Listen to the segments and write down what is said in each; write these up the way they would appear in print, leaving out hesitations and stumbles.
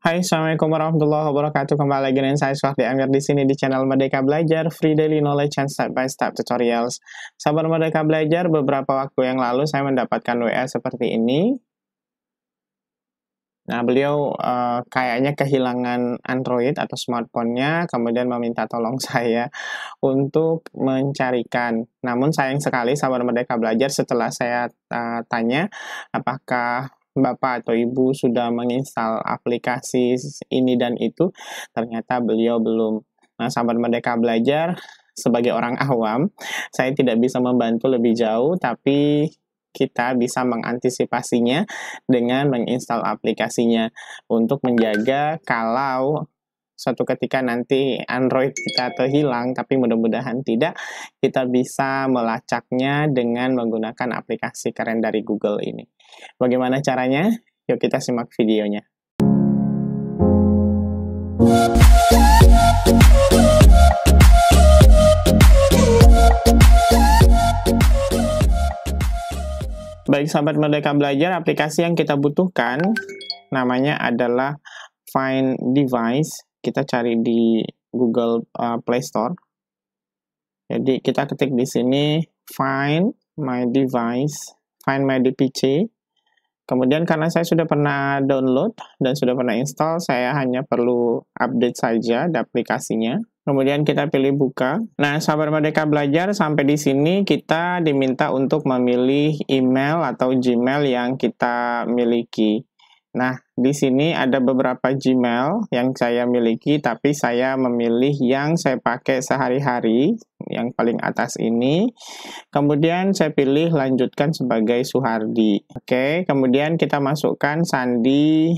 Hai, assalamualaikum warahmatullahi wabarakatuh. Kembali lagi dengan saya Swahdi Amir di sini di channel Merdeka Belajar, free daily knowledge and step by step tutorials. Sahabat Merdeka Belajar, beberapa waktu yang lalu saya mendapatkan WA seperti ini. Nah, beliau kayaknya kehilangan Android atau smartphone-nya, kemudian meminta tolong saya untuk mencarikan. Namun sayang sekali, sahabat Merdeka Belajar, setelah saya tanya apakah Bapak atau Ibu sudah menginstal aplikasi ini dan itu, ternyata beliau belum. Nah, sahabat Merdeka Belajar, sebagai orang awam, saya tidak bisa membantu lebih jauh, tapi kita bisa mengantisipasinya dengan menginstal aplikasinya untuk menjaga kalau suatu ketika nanti Android kita terhilang, tapi mudah-mudahan tidak, kita bisa melacaknya dengan menggunakan aplikasi keren dari Google ini. Bagaimana caranya? Yuk kita simak videonya. Baik sahabat Merdeka Belajar, aplikasi yang kita butuhkan namanya adalah Find Device. Kita cari di Google Play Store. Jadi kita ketik di sini Find My Device, Find My PC. Kemudian karena saya sudah pernah download dan sudah pernah install, saya hanya perlu update saja di aplikasinya. Kemudian kita pilih buka. Nah, sahabat Merdeka Belajar, sampai di sini kita diminta untuk memilih email atau Gmail yang kita miliki. Nah, di sini ada beberapa Gmail yang saya miliki, tapi saya memilih yang saya pakai sehari-hari, yang paling atas ini. Kemudian saya pilih lanjutkan sebagai Suhardi. Oke, kemudian kita masukkan sandi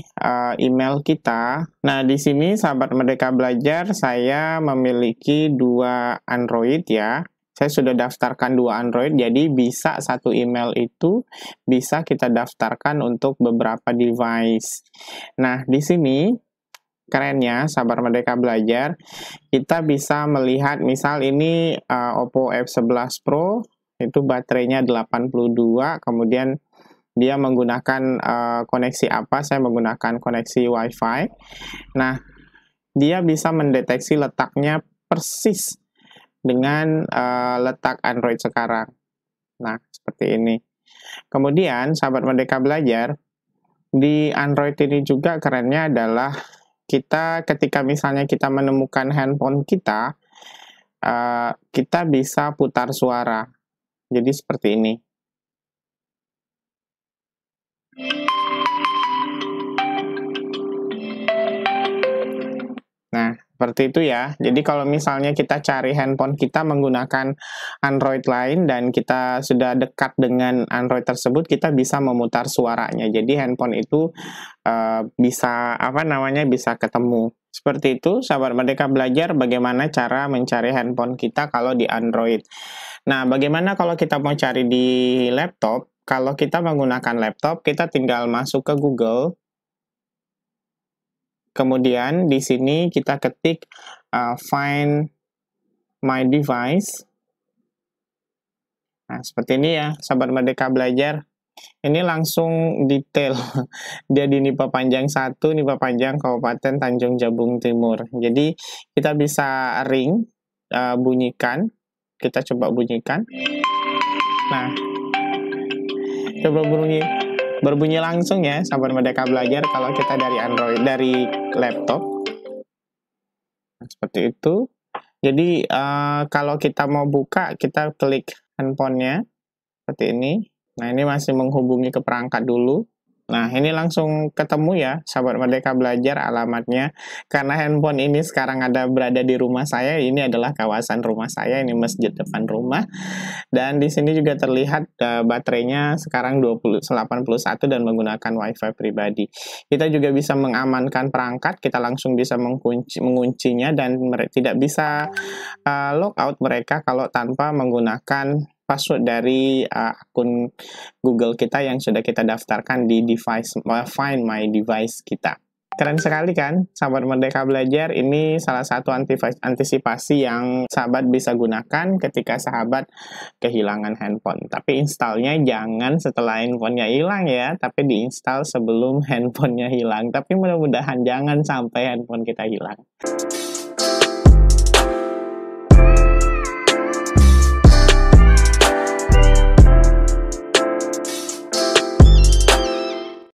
email kita. Nah, di sini sahabat Merdeka Belajar, saya memiliki 2 Android ya. Saya sudah daftarkan 2 Android, jadi bisa satu email itu bisa kita daftarkan untuk beberapa device. Nah, di sini kerennya, sahabat Merdeka Belajar, kita bisa melihat misal ini Oppo F11 Pro, itu baterainya 82, kemudian dia menggunakan koneksi apa, saya menggunakan koneksi Wi-Fi. Nah, dia bisa mendeteksi letaknya persis dengan letak Android sekarang. Nah, seperti ini. Kemudian, sahabat Merdeka Belajar, di Android ini juga kerennya adalah kita ketika misalnya kita menemukan handphone kita, kita bisa putar suara. Jadi seperti ini. Nah, seperti itu ya. Jadi kalau misalnya kita cari handphone kita menggunakan Android lain dan kita sudah dekat dengan Android tersebut, kita bisa memutar suaranya. Jadi handphone itu bisa bisa ketemu. Seperti itu, sahabat Merdeka Belajar, bagaimana cara mencari handphone kita kalau di Android. Nah, bagaimana kalau kita mau cari di laptop? Kalau kita menggunakan laptop, kita tinggal masuk ke Google. Kemudian di sini kita ketik Find My Device. Nah, seperti ini ya, sahabat Merdeka Belajar. Ini langsung detail. Dia di Nipa Panjang 1, Nipa Panjang, Kabupaten Tanjung Jabung Timur. Jadi kita bisa ring, bunyikan. Kita coba bunyikan. Nah, coba berbunyi langsung ya, sahabat Merdeka Belajar, kalau kita dari Android, dari laptop. Nah, seperti itu. Jadi kalau kita mau buka, kita klik handphonenya seperti ini. Nah, ini masih menghubungi ke perangkat dulu. Nah, ini langsung ketemu ya, sahabat Merdeka Belajar, alamatnya. Karena handphone ini sekarang berada di rumah saya, ini adalah kawasan rumah saya, ini masjid depan rumah. Dan di sini juga terlihat baterainya sekarang 81 dan menggunakan Wi-Fi pribadi. Kita juga bisa mengamankan perangkat, kita langsung bisa menguncinya dan tidak bisa logout mereka kalau tanpa menggunakan password dari akun Google kita yang sudah kita daftarkan di device Find My Device kita. Keren sekali kan, sahabat Merdeka Belajar. Ini salah satu antisipasi yang sahabat bisa gunakan ketika sahabat kehilangan handphone. Tapi installnya jangan setelah handphonenya hilang ya, tapi diinstal sebelum handphonenya hilang. Tapi mudah-mudahan jangan sampai handphone kita hilang.